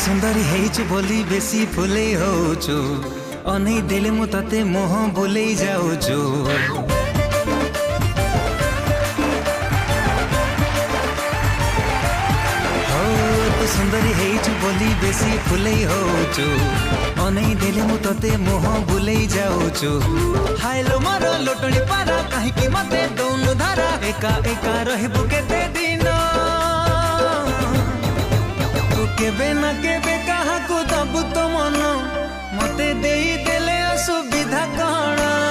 सुंदरी हेइछु बोली बेसी फुले होछु अनै देले मु तते मोह बोले जाउछु हो तू सुंदरी हेइछु बोली बेसी फुले होछु अनै देले मु तते मोह बोले जाउछु हायलो मारो लोटणी पारा काहे कि मते दोनु धारा एका एका रहबु केते दिन केबे ना केबे कहा को दबु तो मन मते देई देले असुविधा कण।